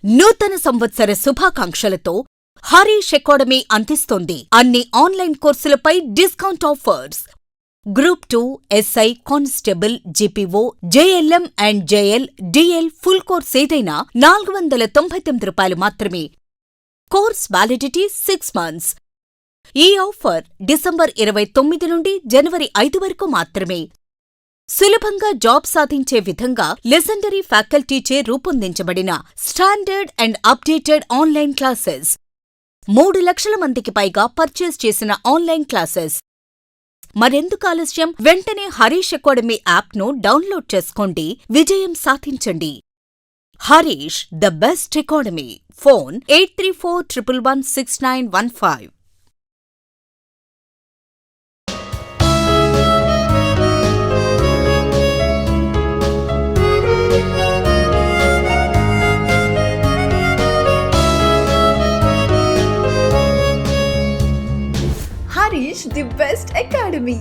నూతన సంవత్సర శుభాకాంక్షలతో హరీష్ అకాడమీ అందిస్తోంది అన్ని ఆన్లైన్ కోర్సులపై discount offers. Group 2, SI, constable, GPO, JLM and JL, DL full course ఏదైనా ₹499 మాత్రమే. Course validity 6 months. ఈ ఆఫర్ డిసెంబర్ 29 నుండి జనవరి 5 వరకు మాత్రమే. సులభంగా జాబ్ సాధించే విధంగా లెజెండరీ ఫ్యాకల్టీచే రూపొందించబడిన standard and updated online classes. 3 లక్షల మందికి పైగా పర్చేస్ చేసిన ఆన్లైన్ క్లాసెస్. మరెందుకు ఆలస్యం? వెంటనే హరీష్ అకాడమీ యాప్ను డౌన్లోడ్ చేసుకోండి, విజయం సాధించండి. Harish the best academy. Phone 8341116915. Harish, the best academy.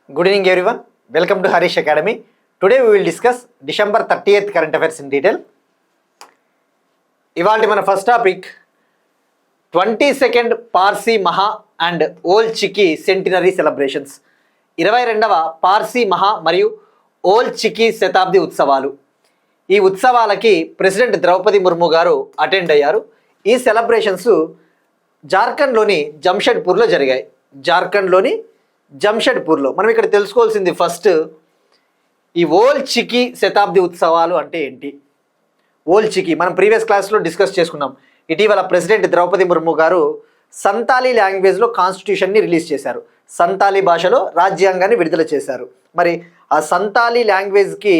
Good evening everyone. Welcome to Harish Academy. Today we will discuss December 30th current affairs in detail. ఇవాళ మన first topic 22nd Parsi Maha and Ol Chiki centenary celebrations. 22వ పార్సీ మహా మరియు whole చికి శతాబ్ది ఉత్సవాలు. ఈ ఉత్సవాలకి president Draupadi Murmu గారు attend అయ్యారు. ఈ celebrations జార్ఖండ్లోని జంషెడ్పూర్లో జరిగాయి. జార్ఖండ్లోని జంషెడ్పూర్లో. మనం ఇక్కడ తెలుసుకోవాల్సింది ఫస్ట్, ఈ ఓల్ చికి శతాబ్ది ఉత్సవాలు అంటే ఏంటి? ఓల్ చికి మనం ప్రీవియస్ క్లాస్లో డిస్కస్ చేసుకున్నాం. ఇటీవల ప్రెసిడెంట్ ద్రౌపది ముర్ము గారు సంతాలీ లాంగ్వేజ్లో కాన్స్టిట్యూషన్ని రిలీజ్ చేశారు. సంతాలీ భాషలో రాజ్యాంగాన్ని విడుదల చేశారు. మరి ఆ సంతాలీ లాంగ్వేజ్కి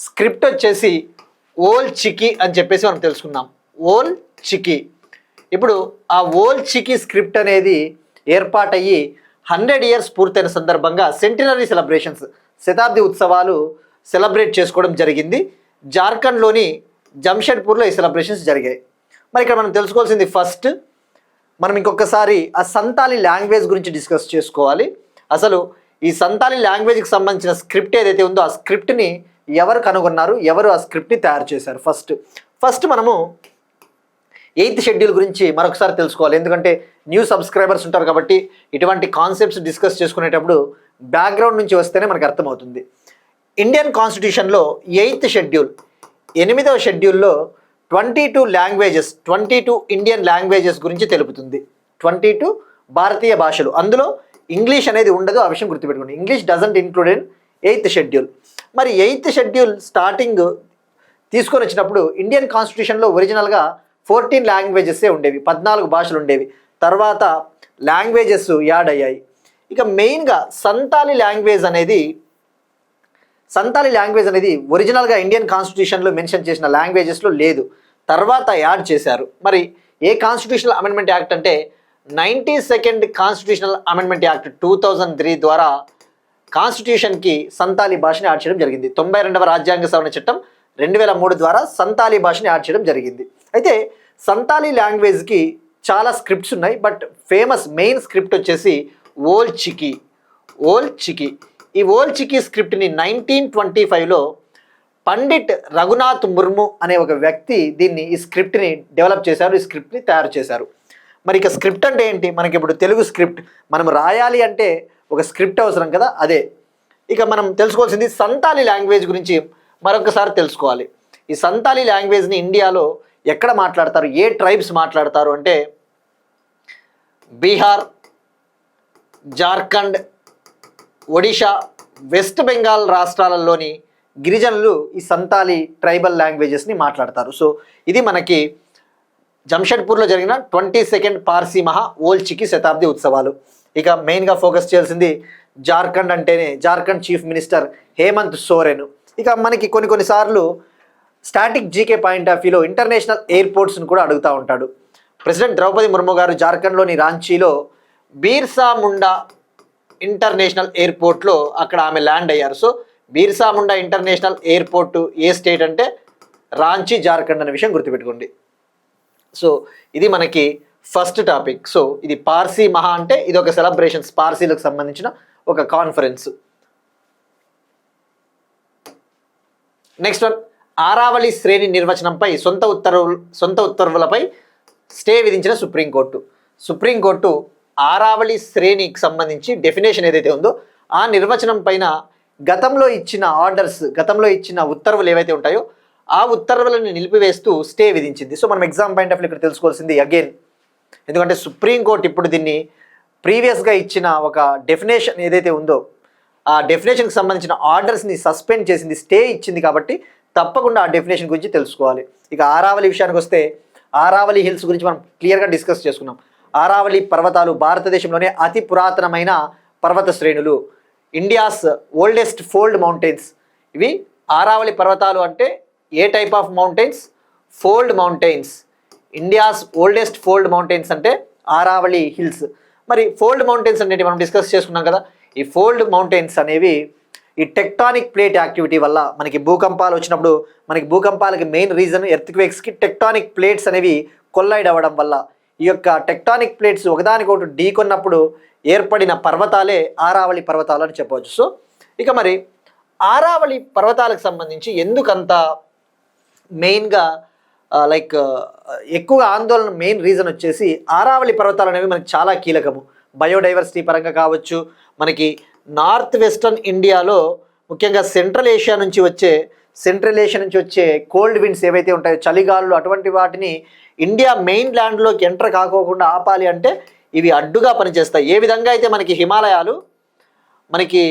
స్క్రిప్ట్ వచ్చేసి ఓల్ చికి అని చెప్పేసి మనం తెలుసుకున్నాం. ఓల్ చికి. ఇప్పుడు ఆ ఓల్ చికి స్క్రిప్ట్ అనేది ఏర్పాటయ్యి 100 years పూర్తయిన సందర్భంగా సెంటినరీ సెలబ్రేషన్స్, శతాబ్ది ఉత్సవాలు సెలబ్రేట్ చేసుకోవడం జరిగింది. జార్ఖండ్లోని జంషెడ్పూర్లో ఈ సెలబ్రేషన్స్ జరిగాయి. మరి ఇక్కడ మనం తెలుసుకోవాల్సింది ఫస్ట్, మనం ఇంకొకసారి ఆ సంతాలీ లాంగ్వేజ్ గురించి డిస్కస్ చేసుకోవాలి. అసలు ఈ సంతాలీ లాంగ్వేజ్కి సంబంధించిన స్క్రిప్ట్ ఏదైతే ఉందో ఆ స్క్రిప్ట్ని ఎవరు కనుగొన్నారు, ఎవరు ఆ స్క్రిప్ట్ని తయారు చేశారు? ఫస్ట్ మనము 8th షెడ్యూల్ గురించి మరొకసారి తెలుసుకోవాలి. ఎందుకంటే న్యూ సబ్స్క్రైబర్స్ ఉంటారు కాబట్టి ఇటువంటి కాన్సెప్ట్స్ డిస్కస్ చేసుకునేటప్పుడు బ్యాక్గ్రౌండ్ నుంచి వస్తేనే మనకు అర్థమవుతుంది. ఇండియన్ కాన్స్టిట్యూషన్లో 8th షెడ్యూల్, 8వ షెడ్యూల్లో 22 లాంగ్వేజెస్, 22 ఇండియన్ లాంగ్వేజెస్ గురించి తెలుపుతుంది. 22 భారతీయ భాషలు. అందులో ఇంగ్లీష్ అనేది ఉండదు. ఆ విషయం గుర్తుపెట్టుకోండి. English doesn't include in 8th schedule. మరి 8th షెడ్యూల్ స్టార్టింగ్ తీసుకొని వచ్చినప్పుడు ఇండియన్ కాన్స్టిట్యూషన్లో ఒరిజినల్గా 14 లాంగ్వేజెసే ఉండేవి, 14 భాషలు ఉండేవి. తర్వాత లాంగ్వేజెస్ యాడ్ అయ్యాయి. ఇక మెయిన్గా సంతాలీ లాంగ్వేజ్ అనేది ఒరిజినల్గా ఇండియన్ కాన్స్టిట్యూషన్లో మెన్షన్ చేసిన లాంగ్వేజెస్లో లేదు, తర్వాత యాడ్ చేశారు. మరి ఏ కాన్స్టిట్యూషనల్ అమెండ్మెంట్ యాక్ట్ అంటే 92nd కాన్స్టిట్యూషనల్ అమెండ్మెంట్ యాక్ట్ 2003 ద్వారా కాన్స్టిట్యూషన్కి సంతాలీ భాషని యాడ్ చేయడం జరిగింది. 92వ రాజ్యాంగ సవరణ చట్టం 2003 ద్వారా సంతాలీ భాషని యాడ్ చేయడం జరిగింది. అయితే సంతాలీ లాంగ్వేజ్కి చాలా స్క్రిప్ట్స్ ఉన్నాయి. బట్ ఫేమస్ మెయిన్ స్క్రిప్ట్ వచ్చేసి ఓల్ చికి. ఈ ఓల్ చికి స్క్రిప్ట్ని 1925లో పండిట్ రఘునాథ్ ముర్ము అనే ఒక వ్యక్తి ఈ స్క్రిప్ట్ని డెవలప్ చేశారు, ఈ స్క్రిప్ట్ని తయారు చేశారు. మరి ఇక స్క్రిప్ట్ అంటే ఏంటి? మనకి ఇప్పుడు తెలుగు స్క్రిప్ట్ మనం రాయాలి అంటే ఒక స్క్రిప్ట్ అవసరం కదా, అదే. ఇక మనం తెలుసుకోవాల్సింది సంతాలీ లాంగ్వేజ్ గురించి మరొకసారి తెలుసుకోవాలి. ఈ సంతాలీ లాంగ్వేజ్ని ఇండియాలో ఎక్కడ మాట్లాడతారు, ఏ ట్రైబ్స్ మాట్లాడతారు అంటే బీహార్, జార్ఖండ్, ఒడిషా, వెస్ట్ బెంగాల్ రాష్ట్రాలలోని గిరిజనులు ఈ సంతాలీ ట్రైబల్ లాంగ్వేజెస్ని మాట్లాడతారు. సో ఇది మనకి జంషెడ్పూర్లో జరిగిన 22nd పార్సీ మహా ఓల్ చికి శతాబ్ది ఉత్సవాలు. ఇక మెయిన్గా ఫోకస్ చేయాల్సింది జార్ఖండ్ అంటేనే జార్ఖండ్ చీఫ్ మినిస్టర్ హేమంత్ సోరెన్. ఇక మనకి కొన్నిసార్లు స్టాటిక్ జీకే పాయింట్ ఆఫ్ వ్యూలో ఇంటర్నేషనల్ ఎయిర్పోర్ట్స్ని కూడా అడుగుతూ ఉంటాడు. ప్రెసిడెంట్ ద్రౌపది ముర్ము గారు జార్ఖండ్లోని రాంచీలో బీర్సా ముండా ఇంటర్నేషనల్ ఎయిర్పోర్ట్లో అక్కడ ఆమె ల్యాండ్ అయ్యారు. So Birsa Munda international airport ఏ స్టేట్ అంటే రాంచీ, జార్ఖండ్ అనే విషయం గుర్తుపెట్టుకోండి. సో ఇది మనకి ఫస్ట్ టాపిక్. సో ఇది పార్సీ మహా అంటే ఇది ఒక సెలబ్రేషన్స్, పార్సీలకు సంబంధించిన ఒక కాన్ఫరెన్స్. నెక్స్ట్ వన్ ఆరావళి శ్రేణి నిర్వచనంపై సొంత ఉత్తర్వులపై స్టే విధించిన సుప్రీంకోర్టు ఆరావళి శ్రేణికి సంబంధించి డెఫినేషన్ ఏదైతే ఉందో ఆ నిర్వచనం పైన గతంలో ఇచ్చిన ఉత్తర్వులు ఏవైతే ఉంటాయో ఆ ఉత్తర్వులను నిలిపివేస్తూ స్టే విధించింది. సో మనం ఎగ్జామ్ పాయింట్ ఆఫ్ వ్యూ ఇక్కడ తెలుసుకోవాల్సింది అగైన్, ఎందుకంటే సుప్రీంకోర్టు ఇప్పుడు దీన్ని ప్రీవియస్గా ఇచ్చిన ఒక డెఫినేషన్ ఏదైతే ఉందో ఆ డెఫినేషన్కి సంబంధించిన ఆర్డర్స్ని సస్పెండ్ చేసింది, స్టే ఇచ్చింది. కాబట్టి తప్పకుండా ఆ డెఫినేషన్ గురించి తెలుసుకోవాలి. ఇక ఆరావళి విషయానికి వస్తే ఆరావళి హిల్స్ గురించి మనం క్లియర్గా డిస్కస్ చేసుకున్నాం. ఆరావళి పర్వతాలు భారతదేశంలోనే అతి పురాతనమైన పర్వత శ్రేణులు, ఇండియాస్ ఓల్డెస్ట్ ఫోల్డ్ మౌంటైన్స్. ఇవి ఆరావళి పర్వతాలు అంటే ఏ type of mountains? Fold mountains. India's oldest fold mountains అంటే ఆరావళి హిల్స్. మరి ఫోల్డ్ మౌంటైన్స్ అనేవి మనం డిస్కస్ చేసుకున్నాం కదా. ఈ ఫోల్డ్ మౌంటైన్స్ అనేవి ఈ టెక్టానిక్ ప్లేట్ యాక్టివిటీ వల్ల మనకి భూకంపాలు వచ్చినప్పుడు, మనకి భూకంపాలకి మెయిన్ రీజన్ ఎర్త్క్వేక్స్కి టెక్టానిక్ ప్లేట్స్ అనేవి కొల్లైడ్ అవ్వడం వల్ల, ఈ యొక్క టెక్టానిక్ ప్లేట్స్ ఒకదానికొకటి ఢీకొన్నప్పుడు ఏర్పడిన పర్వతాలే ఆరావళి పర్వతాలు అని చెప్పవచ్చు. సో ఇక మరి ఆరావళి పర్వతాలకు సంబంధించి ఎందుకంత మెయిన్గా ఎక్కువగా ఆందోళన మెయిన్ రీజన్ వచ్చేసి ఆరావళి పర్వతాలు అనేవి మనకి చాలా కీలకము. బయోడైవర్సిటీ పరంగా కావచ్చు, మనకి నార్త్ వెస్టర్న్ ఇండియాలో ముఖ్యంగా సెంట్రల్ ఏషియా నుంచి వచ్చే కోల్డ్ విండ్స్ ఏవైతే ఉంటాయో, చలిగాలులు, అటువంటి వాటిని ఇండియా మెయిన్ ల్యాండ్లోకి ఎంటర్ కాకోకుండా ఆపాలి అంటే ఇవి అడ్డుగా పనిచేస్తాయి. ఏ విధంగా అయితే మనకి హిమాలయాలు మనకి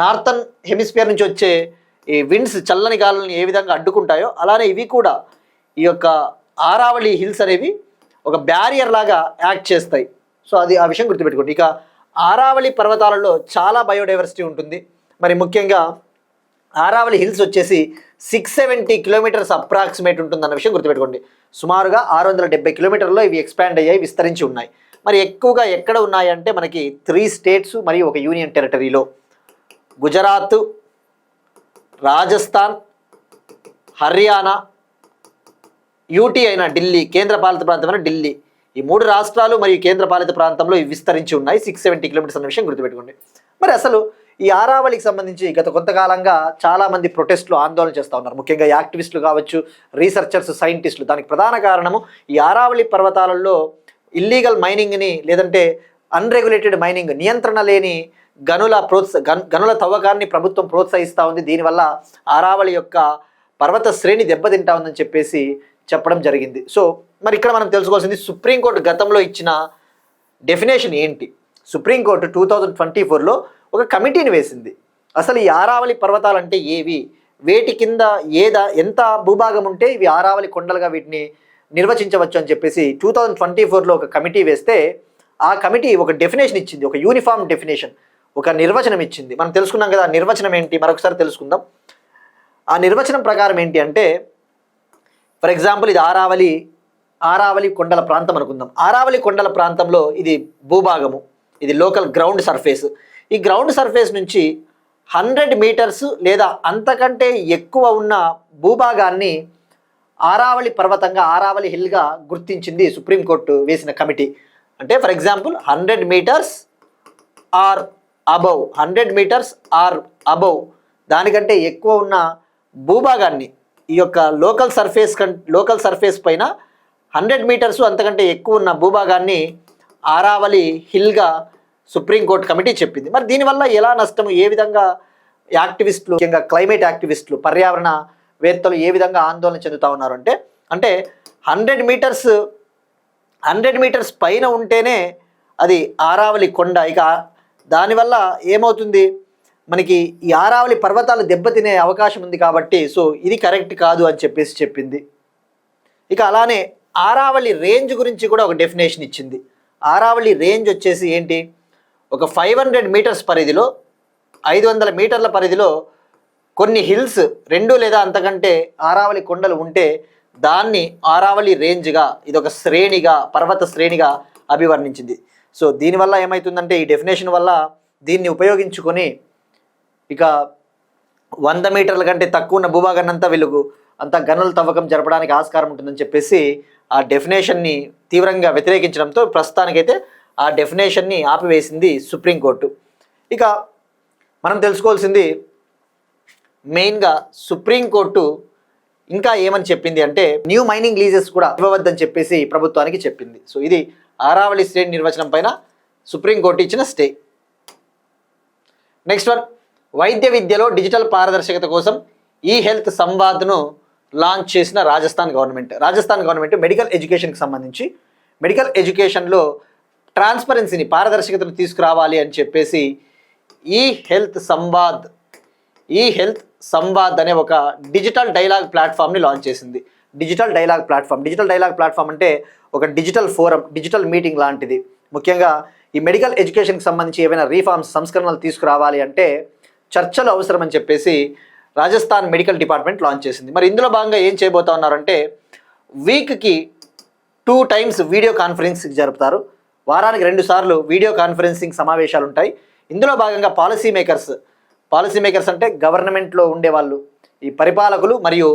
నార్థన్ హెమిస్ఫియర్ నుంచి వచ్చే ఈ విండ్స్, చల్లని గాలులను ఏ విధంగా అడ్డుకుంటాయో అలానే ఇవి కూడా ఈ యొక్క ఆరావళి హిల్స్ అనేవి ఒక బ్యారియర్ లాగా యాక్ట్ చేస్తాయి. సో అది ఆ విషయం గుర్తుపెట్టుకోండి. ఇక ఆరావళి పర్వతాలలో చాలా బయోడైవర్సిటీ ఉంటుంది. మరి ముఖ్యంగా ఆరావళి హిల్స్ వచ్చేసి 670 కిలోమీటర్స్ అప్రాక్సిమేట్ ఉంటుందన్న విషయం గుర్తుపెట్టుకోండి. సుమారుగా 670 కిలోమీటర్లో ఇవి ఎక్స్పాండ్ అయ్యాయి, విస్తరించి ఉన్నాయి. మరి ఎక్కువగా ఎక్కడ ఉన్నాయంటే మనకి 3 స్టేట్స్ మరియు ఒక యూనియన్ టెరిటరీలో, గుజరాత్, రాజస్థాన్, హర్యానా, యూటీ అయిన ఢిల్లీ, కేంద్రపాలిత ప్రాంతమైన ఢిల్లీ, ఈ 3 రాష్ట్రాలు మరియు కేంద్రపాలిత ప్రాంతంలో ఇవి విస్తరించి ఉన్నాయి. 670 కిలోమీటర్స్ అన్న విషయం గుర్తుపెట్టుకోండి. మరి అసలు ఈ ఆరావళికి సంబంధించి గత కొంతకాలంగా చాలామంది ప్రొటెస్టులు, ఆందోళన చేస్తూ ఉన్నారు. ముఖ్యంగా యాక్టివిస్టులు కావచ్చు, రీసెర్చర్స్, సైంటిస్టులు. దానికి ప్రధాన కారణము ఈ ఆరావళి పర్వతాలలో ఇల్లీగల్ మైనింగ్ని, లేదంటే అన్రెగ్యులేటెడ్ మైనింగ్, నియంత్రణ లేని గనుల తవ్వకాన్ని ప్రభుత్వం ప్రోత్సహిస్తూ ఉంది. దీనివల్ల ఆరావళి యొక్క పర్వత శ్రేణి దెబ్బతింటా ఉందని చెప్పేసి చెప్పడం జరిగింది. సో మరి ఇక్కడ మనం తెలుసుకోవాల్సింది సుప్రీంకోర్టు గతంలో ఇచ్చిన డెఫినేషన్ ఏంటి. సుప్రీంకోర్టు 2024లో ఒక కమిటీని వేసింది. అసలు ఈ ఆరావళి పర్వతాలు అంటే ఏవి, వేటి కింద ఎంత భూభాగం ఉంటే ఇవి ఆరావళి కొండలుగా వీటిని నిర్వచించవచ్చు అని చెప్పేసి 2024లో ఒక కమిటీ వేస్తే ఆ కమిటీ ఒక డెఫినేషన్ ఇచ్చింది, ఒక యూనిఫామ్ డెఫినేషన్, ఒక నిర్వచనం ఇచ్చింది. మనం తెలుసుకున్నాం కదా, ఆ నిర్వచనం ఏంటి మరొకసారి తెలుసుకుందాం. ఆ నిర్వచనం ప్రకారం ఏంటి అంటే, ఫర్ ఎగ్జాంపుల్ ఇది ఆరావళి కొండల ప్రాంతం అనుకుందాం. ఆరావళి కొండల ప్రాంతంలో ఇది భూభాగము, ఇది లోకల్ గ్రౌండ్ సర్ఫేస్. ఈ గ్రౌండ్ సర్ఫేస్ నుంచి 100 మీటర్స్ లేదా అంతకంటే ఎక్కువ ఉన్న భూభాగాన్ని ఆరావళి పర్వతంగా, ఆరావళి హిల్గా గుర్తించింది సుప్రీంకోర్టు వేసిన కమిటీ. అంటే for example 100 metres or above, 100 metres or above, దానికంటే ఎక్కువ ఉన్న భూభాగాన్ని, ఈ యొక్క లోకల్ సర్ఫేస్ పైన 100 మీటర్స్ అంతకంటే ఎక్కువ ఉన్న భూభాగాన్ని ఆరావళి హిల్గా సుప్రీంకోర్టు కమిటీ చెప్పింది. మరి దీనివల్ల ఎలా నష్టము, ఏ విధంగా యాక్టివిస్టులు, ముఖ్యంగా క్లైమేట్ యాక్టివిస్టులు, పర్యావరణ వేత్తలు ఏ విధంగా ఆందోళన చెందుతూ ఉన్నారు అంటే 100 మీటర్స్ పైన ఉంటేనే అది ఆరావళి కొండ. ఇక దానివల్ల ఏమవుతుంది, మనకి ఈ ఆరావళి పర్వతాలు దెబ్బతినే అవకాశం ఉంది కాబట్టి సో ఇది కరెక్ట్ కాదు అని చెప్పేసి చెప్పింది. ఇక అలానే ఆరావళి రేంజ్ గురించి కూడా ఒక డెఫినేషన్ ఇచ్చింది. ఆరావళి రేంజ్ వచ్చేసి ఏంటి, ఒక 500 మీటర్స్ పరిధిలో, 500 మీటర్ల పరిధిలో కొన్ని హిల్స్ 2 లేదా అంతకంటే ఆరావళి కొండలు ఉంటే దాన్ని ఆరావళి రేంజ్గా, ఇదొక శ్రేణిగా, పర్వత శ్రేణిగా అభివర్ణించింది. సో దీనివల్ల ఏమవుతుందంటే ఈ డెఫినేషన్ వల్ల దీన్ని ఉపయోగించుకొని ఇక 100 మీటర్ల కంటే తక్కువ ఉన్న భూభాగాన్ని అంతా వీళ్ళకు అంత గనుల తవ్వకం జరపడానికి ఆస్కారం ఉంటుందని చెప్పేసి ఆ డెఫినేషన్ని తీవ్రంగా వ్యతిరేకించడంతో ప్రస్తుతానికైతే ఆ డెఫినేషన్ని ఆపివేసింది సుప్రీంకోర్టు. ఇక మనం తెలుసుకోవాల్సింది మెయిన్గా సుప్రీంకోర్టు ఇంకా ఏమని చెప్పింది అంటే న్యూ మైనింగ్ లీజెస్ కూడా ఇవ్వవద్దని చెప్పేసి ప్రభుత్వానికి చెప్పింది. సో ఇది ఆరావళి శ్రేణి నిర్వచనం పైన సుప్రీంకోర్టు ఇచ్చిన స్టే. నెక్స్ట్ వన్, వైద్య విద్యలో డిజిటల్ పారదర్శకత కోసం ఈ హెల్త్ సంవాద్ను లాంచ్ చేసిన రాజస్థాన్ గవర్నమెంట్ మెడికల్ ఎడ్యుకేషన్కి సంబంధించి మెడికల్ ఎడ్యుకేషన్లో ట్రాన్స్పరెన్సీని, పారదర్శకతను తీసుకురావాలి అని చెప్పేసి ఈ హెల్త్ సంవాద్ అనే ఒక డిజిటల్ డైలాగ్ ప్లాట్ఫామ్ని లాంచ్ చేసింది. డిజిటల్ డైలాగ్ ప్లాట్ఫామ్ అంటే ఒక డిజిటల్ ఫోరం, డిజిటల్ మీటింగ్ లాంటిది. ముఖ్యంగా ఈ మెడికల్ ఎడ్యుకేషన్కి సంబంధించి ఏవైనా రీఫార్మ్స్, సంస్కరణలు తీసుకురావాలి అంటే చర్చలు అవసరం అని చెప్పేసి రాజస్థాన్ మెడికల్ డిపార్ట్మెంట్ లాంచ్ చేసింది. మరి ఇందులో భాగంగా ఏం చేయబోతా ఉన్నారంటే వీక్కి 2 times వీడియో కాన్ఫరెన్సింగ్ జరుపుతారు. వారానికి 2 సార్లు వీడియో కాన్ఫరెన్సింగ్ సమావేశాలు ఉంటాయి. ఇందులో భాగంగా పాలసీ మేకర్స్ అంటే గవర్నమెంట్లో ఉండేవాళ్ళు, ఈ పరిపాలకులు మరియు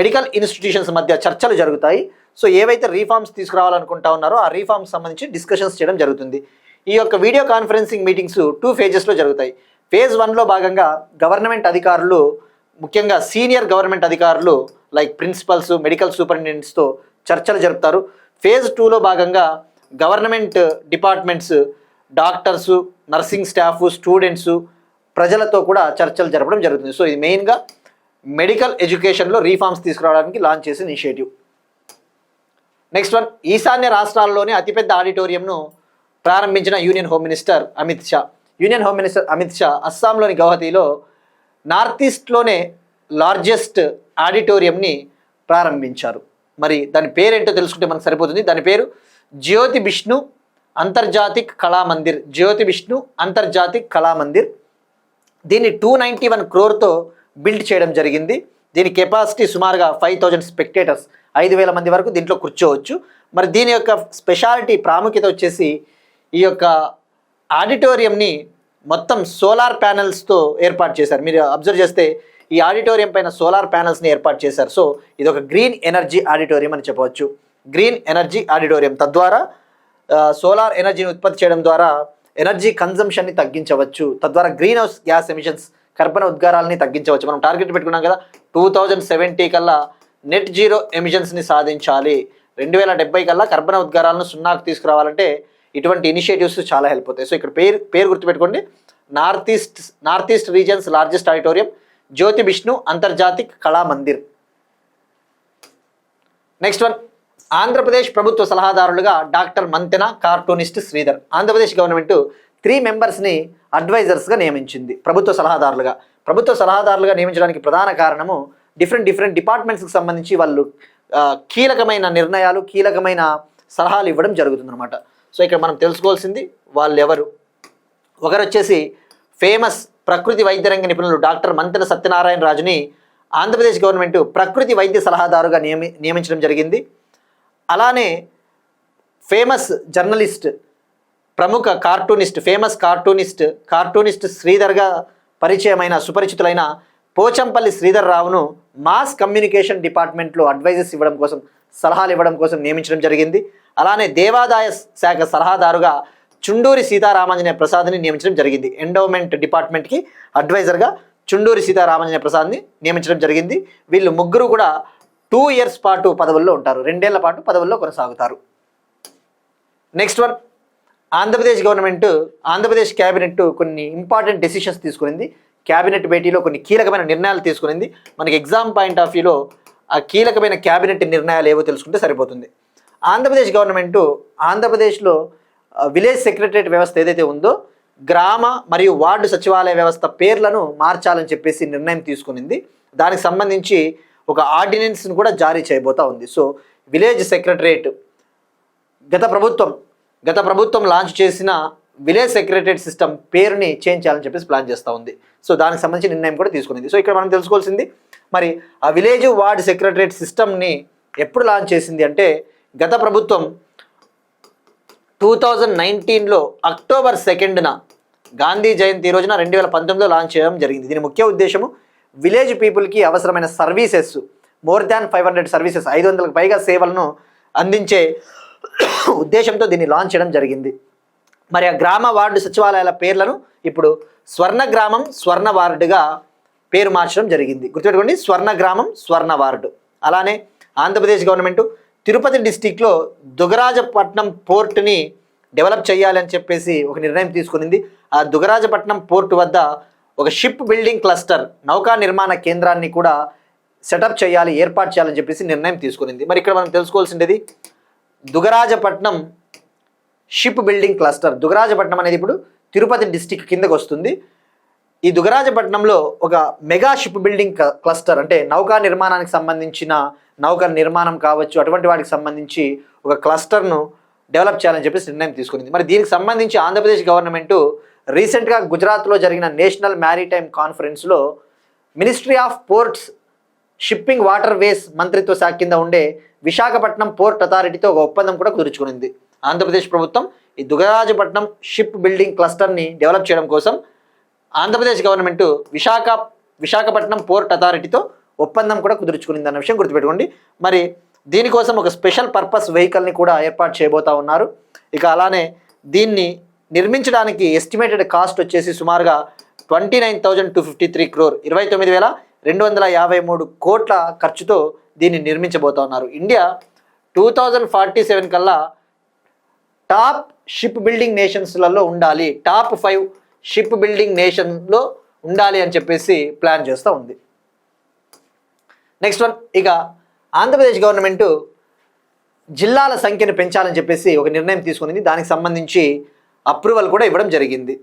మెడికల్ ఇన్స్టిట్యూషన్స్ మధ్య చర్చలు జరుగుతాయి. సో ఏవైతే రీఫార్మ్స్ తీసుకురావాలనుకుంటా ఉన్నారో ఆ రీఫార్మ్స్ సంబంధించి డిస్కషన్స్ చేయడం జరుగుతుంది. ఈ యొక్క వీడియో కాన్ఫరెన్సింగ్ మీటింగ్స్ 2 phases జరుగుతాయి. Phase 1లో భాగంగా గవర్నమెంట్ అధికారులు, ముఖ్యంగా సీనియర్ గవర్నమెంట్ అధికారులు లైక్ ప్రిన్సిపల్స్, మెడికల్ సూపరింటెండెంట్స్తో చర్చలు జరుపుతారు. Phase 2లో భాగంగా government departments, doctors, nursing staff, students, ప్రజలతో కూడా చర్చలు జరపడం జరుగుతుంది. సో ఇది మెయిన్గా మెడికల్ ఎడ్యుకేషన్లో రీఫార్మ్స్ తీసుకురావడానికి లాంచ్ చేసిన ఇనిషియేటివ్. నెక్స్ట్ వన్, ఈశాన్య రాష్ట్రాల్లోనే అతిపెద్ద ఆడిటోరియంను ప్రారంభించిన union home minister Amit Shah అస్సాంలోని గౌహతిలో నార్త్ ఈస్ట్లోనే లార్జెస్ట్ ఆడిటోరియంని ప్రారంభించారు. మరి దాని పేరేంటో తెలుసుకుంటే మనకు సరిపోతుంది. దాని పేరు జ్యోతి బిష్ణు అంతర్జాతిక్ కళామందిర్. దీన్ని 291 crore బిల్డ్ చేయడం జరిగింది. దీని కెపాసిటీ సుమారుగా 5,000 స్పెక్టేటర్స్, 5,000 మంది వరకు దీంట్లో కూర్చోవచ్చు. మరి దీని యొక్క స్పెషాలిటీ, ప్రాముఖ్యత వచ్చేసి ఈ యొక్క ఆడిటోరియంని మొత్తం సోలార్ ప్యానెల్స్తో ఏర్పాటు చేశారు. మీరు అబ్జర్వ్ చేస్తే ఈ ఆడిటోరియం పైన సోలార్ ప్యానెల్స్ని ఏర్పాటు చేశారు. సో ఇది ఒక గ్రీన్ ఎనర్జీ ఆడిటోరియం అని చెప్పవచ్చు. గ్రీన్ ఎనర్జీ ఆడిటోరియం తద్వారా సోలార్ ఎనర్జీని ఉత్పత్తి చేయడం ద్వారా ఎనర్జీ కన్జంప్షన్ని తగ్గించవచ్చు. తద్వారా గ్రీన్ హౌస్ గ్యాస్ ఎమిషన్స్, కర్బన ఉద్గారాలని తగ్గించవచ్చు. మనం టార్గెట్ పెట్టుకున్నాం కదా, 2070 కల్లా నెట్ జీరో ఎమిషన్స్ని సాధించాలి. 2070 కల్లా కర్బన ఉద్గారాలను 0కు తీసుకురావాలంటే ఇటువంటి ఇనిషియేటివ్స్ చాలా హెల్ప్ అవుతాయి. సో ఇక్కడ పేరు గుర్తుపెట్టుకోండి, north east regions largest auditorium Jyoti Bishnu Antarjatik Kalamandir. Next one, Andhra Pradesh ప్రభుత్వ సలహాదారులుగా doctor Mantena, cartoonist Sridhar. Andhra Pradesh government 3 మెంబర్స్ని అడ్వైజర్స్గా నియమించింది. ప్రభుత్వ సలహాదారులుగా నియమించడానికి ప్రధాన కారణము డిఫరెంట్ డిపార్ట్మెంట్స్కి సంబంధించి వాళ్ళు కీలకమైన నిర్ణయాలు, కీలకమైన సలహాలు ఇవ్వడం జరుగుతుందన్నమాట. సో ఇక్కడ మనం తెలుసుకోవాల్సింది వాళ్ళు ఎవరు. ఒకరు వచ్చేసి ఫేమస్ ప్రకృతి వైద్య రంగ నిపుణులు డాక్టర్ మంతెన సత్యనారాయణ రాజుని ఆంధ్రప్రదేశ్ గవర్నమెంట్ ప్రకృతి వైద్య సలహాదారుగా నియమించడం జరిగింది. అలానే ఫేమస్ జర్నలిస్ట్, ప్రముఖ కార్టూనిస్ట్ శ్రీధర్గా పరిచయమైన, సుపరిచితులైన పోచంపల్లి శ్రీధర్ రావును మాస్ కమ్యూనికేషన్ డిపార్ట్మెంట్లో అడ్వైజెస్ ఇవ్వడం కోసం, సలహాలు ఇవ్వడం కోసం నియమించడం జరిగింది. అలానే దేవాదాయ శాఖ సలహాదారుగా చుండూరి సీతారామాంజనేయ ప్రసాద్ని నియమించడం జరిగింది. ఎండోమెంట్ డిపార్ట్మెంట్కి అడ్వైజర్గా చుండూరి సీతారామాంజనేయ ప్రసాద్ని నియమించడం జరిగింది. వీళ్ళు ముగ్గురు కూడా 2 years పాటు పదవుల్లో ఉంటారు, 2 ఏళ్ల పాటు పదవుల్లో కొనసాగుతారు. నెక్స్ట్ వన్, ఆంధ్రప్రదేశ్ క్యాబినెట్ కొన్ని ఇంపార్టెంట్ డెసిషన్స్ తీసుకునింది. క్యాబినెట్ భేటీలో కొన్ని కీలకమైన నిర్ణయాలు తీసుకునింది. మనకి ఎగ్జామ్ పాయింట్ ఆఫ్ వ్యూలో ఆ కీలకమైన క్యాబినెట్ నిర్ణయాలు ఏవో తెలుసుకుంటే సరిపోతుంది. ఆంధ్రప్రదేశ్ గవర్నమెంట్ ఆంధ్రప్రదేశ్లో విలేజ్ సెక్రటరేట్ వ్యవస్థ ఏదైతే ఉందో గ్రామ మరియు వార్డు సచివాలయ వ్యవస్థ పేర్లను మార్చాలని చెప్పేసి నిర్ణయం తీసుకునింది. దానికి సంబంధించి ఒక ఆర్డినెన్స్ను కూడా జారీ చేయబోతా ఉంది. సో విలేజ్ సెక్రటరేట్ గత ప్రభుత్వం లాంచ్ చేసిన విలేజ్ సెక్రటరేట్ సిస్టమ్ పేరుని చేంజ్ చేయాలని చెప్పేసి ప్లాన్ చేస్తూ ఉంది. సో దానికి సంబంధించి నిర్ణయం కూడా తీసుకునింది. సో ఇక్కడ మనం తెలుసుకోవాల్సింది, మరి ఆ విలేజ్ వార్డ్ సెక్రటరేట్ సిస్టమ్ని ఎప్పుడు లాంచ్ చేసింది అంటే గత ప్రభుత్వం 2019లో అక్టోబర్ 2న గాంధీ జయంతి రోజున 2019లో లాంచ్ చేయడం జరిగింది. దీని ముఖ్య ఉద్దేశము విలేజ్ పీపుల్కి అవసరమైన సర్వీసెస్, మోర్ దాన్ 500 సర్వీసెస్, 500కు పైగా సేవలను అందించే ఉద్దేశంతో దీన్ని లాంచ్ చేయడం జరిగింది. మరి ఆ గ్రామ వార్డు సచివాలయాల పేర్లను ఇప్పుడు స్వర్ణ గ్రామం, స్వర్ణ వార్డుగా పేరు మార్చడం జరిగింది. గుర్తుపెట్టుకోండి, స్వర్ణ గ్రామం, స్వర్ణ వార్డు. అలానే ఆంధ్రప్రదేశ్ గవర్నమెంట్ తిరుపతి డిస్టిక్లో దుగరాజపట్నం పోర్టుని డెవలప్ చేయాలని చెప్పేసి ఒక నిర్ణయం తీసుకునింది. ఆ దుగరాజపట్నం పోర్టు వద్ద ఒక షిప్ బిల్డింగ్ క్లస్టర్ నౌకా నిర్మాణ కేంద్రాన్ని కూడా సెటప్ చేయాలి, ఏర్పాటు చేయాలని చెప్పేసి నిర్ణయం తీసుకునింది. మరి ఇక్కడ మనం తెలుసుకోవాల్సింది Dugarajapatnam ship building cluster. Dugarajapatnam అనేది ఇప్పుడు తిరుపతి డిస్టిక్ కిందకు వస్తుంది. ఈ దుగరాజపట్నంలో ఒక మెగా షిప్ బిల్డింగ్ క్లస్టర్ అంటే నౌకా నిర్మాణానికి సంబంధించిన నౌకల నిర్మాణం కావచ్చు, అటువంటి వాటికి సంబంధించి ఒక క్లస్టర్ను డెవలప్ చేయాలని చెప్పేసి నిర్ణయం తీసుకునింది. మరి దీనికి సంబంధించి ఆంధ్రప్రదేశ్ గవర్నమెంట్ రీసెంట్గా గుజరాత్లో జరిగిన నేషనల్ మ్యారిటైమ్ కాన్ఫరెన్స్లో ministry of ports shipping water ways మంత్రిత్వ శాఖ కింద ఉండే విశాఖపట్నం పోర్ట్ అథారిటీతో ఒక ఒప్పందం కూడా కుదుర్చుకునింది. ఆంధ్రప్రదేశ్ ప్రభుత్వం ఈ దుగరాజపట్నం షిప్ బిల్డింగ్ క్లస్టర్ని డెవలప్ చేయడం కోసం ఆంధ్రప్రదేశ్ గవర్నమెంట్ విశాఖపట్నం పోర్ట్ అథారిటీతో ఒప్పందం కూడా కుదుర్చుకునింది అన్న విషయం గుర్తుపెట్టుకోండి. మరి దీనికోసం ఒక స్పెషల్ పర్పస్ వెహికల్ని కూడా ఏర్పాటు చేయబోతా ఉన్నారు. ఇక అలానే దీన్ని నిర్మించడానికి ఎస్టిమేటెడ్ కాస్ట్ వచ్చేసి సుమారుగా 29,253 crore 29,253 కోట్ల ఖర్చుతో దీన్ని నిర్మించబోతా ఉన్నారు. ఇండియా 2047 కల్లా టాప్ షిప్ బిల్డింగ్ నేషన్స్లలో ఉండాలి, టాప్ 5 షిప్ బిల్డింగ్ నేషన్లో ఉండాలి అని చెప్పేసి ప్లాన్ చేస్తూ ఉంది. నెక్స్ట్ వన్, ఇక ఆంధ్రప్రదేశ్ గవర్నమెంట్ జిల్లాల సంఖ్యను పెంచాలని చెప్పేసి ఒక నిర్ణయం తీసుకునింది. దానికి సంబంధించి అప్రూవల్ కూడా ఇవ్వడం జరిగింది.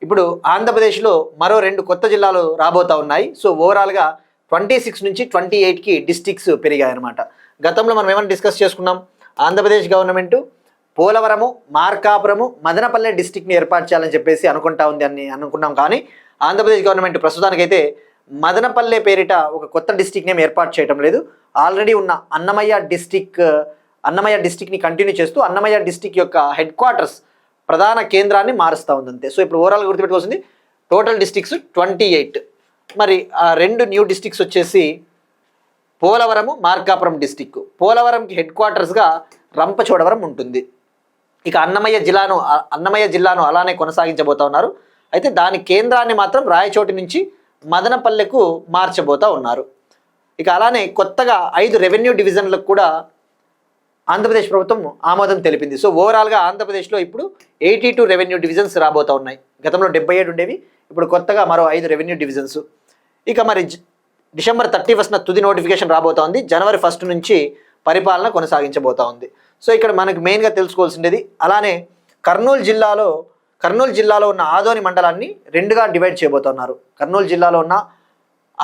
ఇప్పుడు ఆంధ్రప్రదేశ్లో మరో 2 కొత్త జిల్లాలు రాబోతూ ఉన్నాయి. సో ఓవరాల్గా 26 నుంచి 28కి డిస్టిక్స్ పెరిగాయన్నమాట. గతంలో మనం ఏమైనా డిస్కస్ చేసుకున్నాం, ఆంధ్రప్రదేశ్ గవర్నమెంట్ పోలవరము, మార్కాపురము, మదనపల్లె డిస్టిక్ని ఏర్పాటు చేయాలని చెప్పేసి అనుకుంటా ఉంది అని అనుకున్నాం. కానీ ఆంధ్రప్రదేశ్ గవర్నమెంట్ ప్రస్తుతానికైతే మదనపల్లె పేరిట ఒక కొత్త డిస్టిక్ని ఏర్పాటు చేయడం లేదు. ఆల్రెడీ ఉన్న అన్నమయ్య డిస్టిక్ని కంటిన్యూ చేస్తూ అన్నమయ్య డిస్టిక్ యొక్క హెడ్ క్వార్టర్స్ ప్రధాన కేంద్రాన్ని మారుస్తూ ఉంది అంతే. సో ఇప్పుడు ఓవరాల్గా గుర్తుపెట్టుకోవాల్సింది టోటల్ డిస్టిక్స్ 28. మరి ఆ 2 న్యూ డిస్టిక్స్ వచ్చేసి పోలవరము, మార్కాపురం డిస్టిక్. పోలవరంకి హెడ్ క్వార్టర్స్గా రంపచోడవరం ఉంటుంది. ఇక అన్నమయ్య జిల్లాను అలానే కొనసాగించబోతా ఉన్నారు. అయితే దాని కేంద్రాన్ని మాత్రం రాయచోటి నుంచి మదనపల్లెకు మార్చబోతా ఉన్నారు. ఇక అలానే కొత్తగా 5 రెవెన్యూ డివిజన్లకు కూడా ఆంధ్రప్రదేశ్ ప్రభుత్వం ఆమోదం తెలిపింది. సో ఓవరాల్గా ఆంధ్రప్రదేశ్లో ఇప్పుడు 82 రెవెన్యూ డివిజన్స్ రాబోతూ ఉన్నాయి. గతంలో 77 ఉండేవి, ఇప్పుడు కొత్తగా మరో 5 రెవెన్యూ డివిజన్స్. ఇక మరి డిసెంబర్ 31న తుది నోటిఫికేషన్ రాబోతా ఉంది. జనవరి 1 నుంచి పరిపాలన కొనసాగించబోతా ఉంది. సో ఇక్కడ మనకు మెయిన్గా తెలుసుకోవాల్సింది అలానే కర్నూలు జిల్లాలో ఉన్న ఆదోని మండలాన్ని 2గా డివైడ్ చేయబోతున్నారు. కర్నూలు జిల్లాలో ఉన్న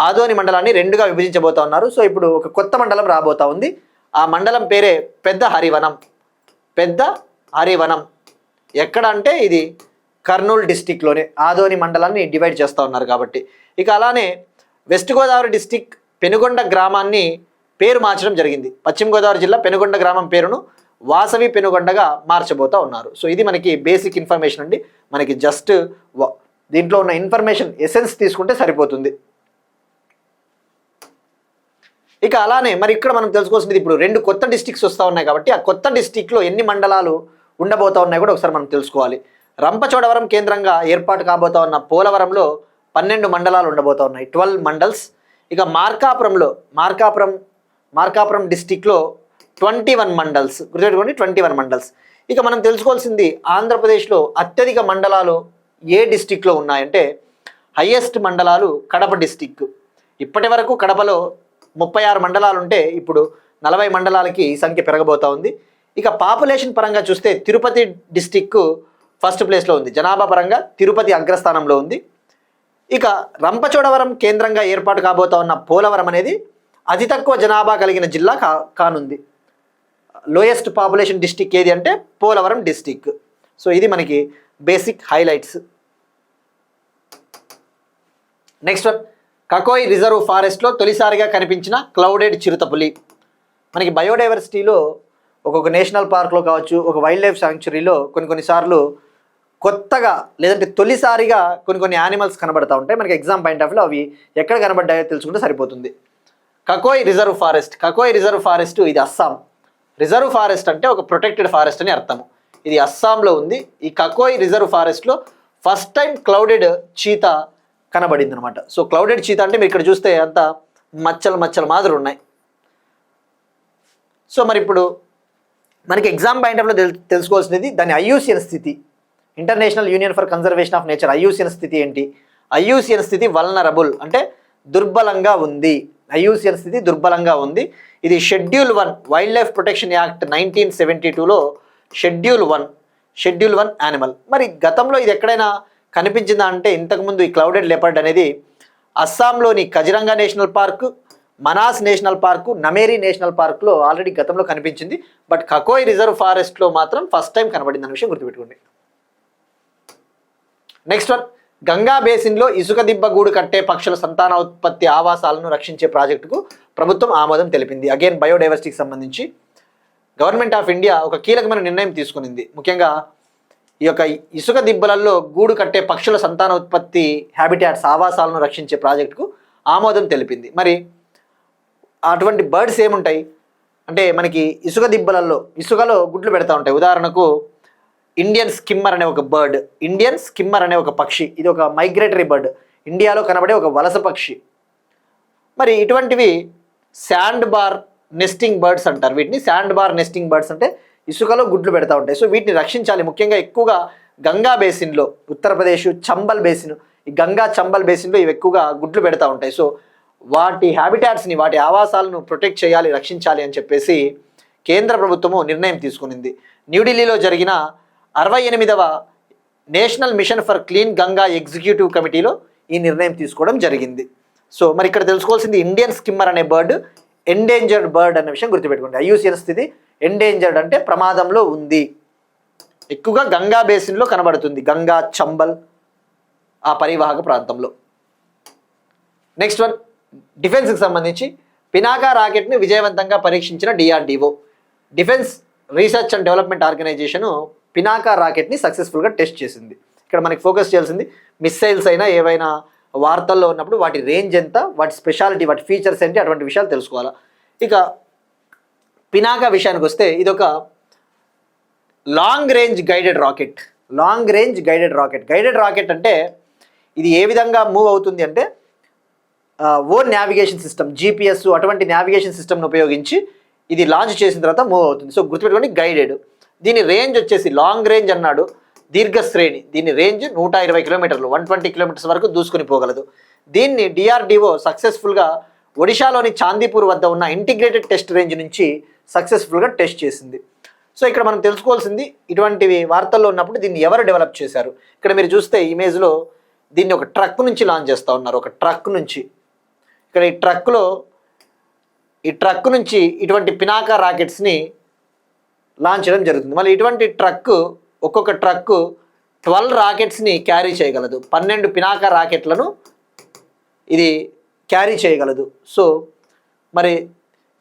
ఆదోని మండలాన్ని 2గా విభజించబోతా ఉన్నారు. సో ఇప్పుడు ఒక కొత్త మండలం రాబోతా ఉంది. ఆ మండలం పేరే పెద్ద హరివనం. ఎక్కడ అంటే ఇది కర్నూలు డిస్టిక్లోనే ఆదోని మండలాన్ని డివైడ్ చేస్తూ ఉన్నారు కాబట్టి. ఇక అలానే వెస్ట్ గోదావరి డిస్టిక్ పెనుగొండ గ్రామాన్ని పేరు మార్చడం జరిగింది. పశ్చిమ గోదావరి జిల్లా పెనుగొండ గ్రామం పేరును వాసవి పెనుగొండగా మార్చబోతా ఉన్నారు. సో ఇది మనకి బేసిక్ ఇన్ఫర్మేషన్ అండి. మనకి జస్ట్ దీంట్లో ఉన్న ఇన్ఫర్మేషన్ ఎసెన్స్ తీసుకుంటే సరిపోతుంది. ఇక అలానే మరి ఇక్కడ మనం తెలుసుకోవాల్సింది ఇప్పుడు 2 కొత్త డిస్టిక్స్ వస్తూ ఉన్నాయి కాబట్టి ఆ కొత్త డిస్టిక్లో ఎన్ని మండలాలు ఉండబోతా ఉన్నాయి కూడా ఒకసారి మనం తెలుసుకోవాలి. రంపచోడవరం కేంద్రంగా ఏర్పాటు కాబోతా ఉన్న పోలవరంలో 12 మండలాలు ఉండబోతా ఉన్నాయి, 12 మండల్స్. ఇక మార్కాపురం డిస్టిక్లో 21 మండల్స్, గుర్తుపెట్టుకోండి 21 మండల్స్. ఇక మనం తెలుసుకోవాల్సింది ఆంధ్రప్రదేశ్లో అత్యధిక మండలాలు ఏ డిస్టిక్లో ఉన్నాయంటే హైయెస్ట్ మండలాలు కడప డిస్టిక్. ఇప్పటి వరకు కడపలో 36 మండలాలు ఉంటే ఇప్పుడు 40 మండలాలకి ఈ సంఖ్య పెరగబోతా ఉంది. ఇక పాపులేషన్ పరంగా చూస్తే తిరుపతి డిస్టిక్ ఫస్ట్ ప్లేస్లో ఉంది. జనాభా పరంగా తిరుపతి అగ్రస్థానంలో ఉంది. ఇక రంపచోడవరం కేంద్రంగా ఏర్పాటు కాబోతా ఉన్న పోలవరం అనేది అతి తక్కువ జనాభా కలిగిన జిల్లా కానుంది. లోయెస్ట్ పాపులేషన్ డిస్టిక్ ఏది అంటే పోలవరం డిస్టిక్. సో ఇది మనకి basic highlights. Next one, Kakoi reserve ఫారెస్ట్లో తొలిసారిగా కనిపించిన క్లౌడెడ్ చిరుతపులి. మనకి బయోడైవర్సిటీలో ఒక్కొక్క నేషనల్ పార్క్లో కావచ్చు, ఒక వైల్డ్ లైఫ్ శాంక్చురీలో కొన్నిసార్లు కొత్తగా లేదంటే తొలిసారిగా కొన్ని యానిమల్స్ కనబడతా ఉంటాయి. మనకి ఎగ్జామ్ పాయింట్ ఆఫ్ వ్యూలో అవి ఎక్కడ కనబడ్డాయో తెలుసుకుంటే సరిపోతుంది. కకోయ్ రిజర్వ్ ఫారెస్ట్ ఇది అస్సాం. రిజర్వ్ ఫారెస్ట్ అంటే ఒక ప్రొటెక్టెడ్ ఫారెస్ట్ అని అర్థము. ఇది అస్సాంలో ఉంది. ఈ కకోయ్ రిజర్వ్ ఫారెస్ట్లో ఫస్ట్ టైం క్లౌడెడ్ చీతా కనబడింది అనమాట. సో క్లౌడెడ్ చీతా అంటే మీరు ఇక్కడ చూస్తే అంతా మచ్చలు మాదిరి ఉన్నాయి. సో మరి ఇప్పుడు మనకి ఎగ్జామ్ పాయింట్ ఆఫ్లో తెలుసుకోవాల్సినది దాని ఐయూసిఎన్ స్థితి, international union for conservation of nature ఐయూసిఎన్ స్థితి ఏంటి? ఐయూసిఎన్ స్థితి వల్నరబుల్ అంటే దుర్బలంగా ఉంది. ఐయూసిఎన్ స్థితి దుర్బలంగా ఉంది. ఇది schedule 1 wild life protection act 1972లో షెడ్యూల్ 1 యానిమల్. మరి గతంలో ఇది ఎక్కడైనా కనిపించిందా అంటే ఇంతకుముందు ఈ క్లౌడెడ్ లెపర్డ్ అనేది అస్సాంలోని Kaziranga national park, Manas national park, Nameri national పార్క్లో ఆల్రెడీ గతంలో కనిపించింది. బట్ కకోయ్ రిజర్వ్ ఫారెస్ట్లో మాత్రం ఫస్ట్ టైం కనబడింది అనే విషయం గుర్తుపెట్టుకోండి. నెక్స్ట్ వన్, గంగా బేసిన్లో ఇసుక దిబ్బ గూడు కట్టే పక్షుల సంతానోత్పత్తి ఆవాసాలను రక్షించే ప్రాజెక్టుకు ప్రభుత్వం ఆమోదం తెలిపింది. అగైన్ బయోడైవర్సిటీకి సంబంధించి గవర్నమెంట్ ఆఫ్ ఇండియా ఒక కీలకమైన నిర్ణయం తీసుకునింది. ముఖ్యంగా ఈ యొక్క ఇసుక దిబ్బలలో గూడు కట్టే పక్షుల సంతానోత్పత్తి హ్యాబిటాట్స్ ఆవాసాలను రక్షించే ప్రాజెక్టుకు ఆమోదం తెలిపింది. మరి అటువంటి బర్డ్స్ ఏముంటాయి అంటే మనకి ఇసుక దిబ్బలలో ఇసుకలో గుడ్లు పెడతా ఉంటాయి. ఉదాహరణకు ఇండియన్ స్కిమ్మర్ అనే ఒక బర్డ్, ఇండియన్ స్కిమ్మర్ అనే ఒక పక్షి, ఇది ఒక మైగ్రేటరీ బర్డ్, ఇండియాలో కనబడే ఒక వలస పక్షి. మరి ఇటువంటివి శాండ్ బార్ నెస్టింగ్ బర్డ్స్ అంటారు. వీటిని శాండ్ బార్ నెస్టింగ్ బర్డ్స్ అంటే ఇసుకలో గుడ్లు పెడతా ఉంటాయి. సో వీటిని రక్షించాలి. ముఖ్యంగా ఎక్కువగా గంగా బేసిన్లో, ఉత్తరప్రదేశ్ చంబల్ బేసిన్, ఈ గంగా చంబల్ బేసిన్లో ఇవి ఎక్కువగా గుడ్లు పెడతా ఉంటాయి. సో వాటి హ్యాబిటాట్స్ని, వాటి ఆవాసాలను ప్రొటెక్ట్ చేయాలి, రక్షించాలి అని చెప్పేసి కేంద్ర ప్రభుత్వము నిర్ణయం తీసుకునింది. న్యూఢిల్లీలో జరిగిన 68వ national mission for clean Ganga executive కమిటీలో ఈ నిర్ణయం తీసుకోవడం జరిగింది. సో మరి ఇక్కడ తెలుసుకోవాల్సింది ఇండియన్ స్కిమ్మర్ అనే బర్డ్ ఎండేంజర్డ్ బర్డ్ అనే విషయం గుర్తుపెట్టుకోండి. ఐయూసిఎన్ స్థితి ఎండేంజర్డ్ అంటే ప్రమాదంలో ఉంది. ఎక్కువగా గంగా బేసిన్లో కనబడుతుంది, గంగా చంబల్ ఆ పరివాహక ప్రాంతంలో. నెక్స్ట్ వన్, డిఫెన్స్కి సంబంధించి పినాకా రాకెట్ని విజయవంతంగా పరీక్షించిన DRDO. Defence research and development organisation Pinaka రాకెట్ని సక్సెస్ఫుల్గా టెస్ట్ చేసింది. ఇక్కడ మనకి ఫోకస్ చేయాల్సింది మిస్సైల్స్ అయినా ఏవైనా వార్తల్లో ఉన్నప్పుడు వాటి రేంజ్ ఎంత, వాటి స్పెషాలిటీ, వాటి ఫీచర్స్ ఏంటి, అటువంటి విషయాలు తెలుసుకోవాలా. ఇక పినాకా విషయానికి వస్తే ఇది ఒక long range guided rocket. Guided rocket అంటే ఇది ఏ విధంగా మూవ్ అవుతుంది అంటే ఓన్ నావిగేషన్ సిస్టమ్, జీపీఎస్ అటువంటి నావిగేషన్ సిస్టమ్ను ఉపయోగించి ఇది లాంచ్ చేసిన తర్వాత మూవ్ అవుతుంది. సో గుర్తుపెట్టుకోండి గైడెడ్. దీని రేంజ్ వచ్చేసి లాంగ్ రేంజ్ అన్నాడు, దీర్ఘ శ్రేణి. దీని రేంజ్ 120 కిలోమీటర్లు, 120 కిలోమీటర్స్ వరకు దూసుకుని పోగలదు. దీన్ని డిఆర్డిఓ సక్సెస్ఫుల్గా ఒడిశాలోని చాందీపూర్ వద్ద ఉన్న ఇంటిగ్రేటెడ్ టెస్ట్ రేంజ్ నుంచి సక్సెస్ఫుల్గా టెస్ట్ చేసింది. సో ఇక్కడ మనం తెలుసుకోవాల్సింది ఇటువంటివి వార్తల్లో ఉన్నప్పుడు దీన్ని ఎవరు డెవలప్ చేశారు. ఇక్కడ మీరు చూస్తే ఇమేజ్లో దీన్ని ఒక ట్రక్ నుంచి లాంచ్ చేస్తూ ఉన్నారు. ఒక ట్రక్ నుంచి, ఇక్కడ ఈ ట్రక్ నుంచి ఇటువంటి పినాకా రాకెట్స్ని లాంచ్ చేయడం జరుగుతుంది. మళ్ళీ ఇటువంటి ఒక్కొక్క ట్రక్ 12 రాకెట్స్ని క్యారీ చేయగలదు. 12 పినాకా రాకెట్లను ఇది క్యారీ చేయగలదు. సో మరి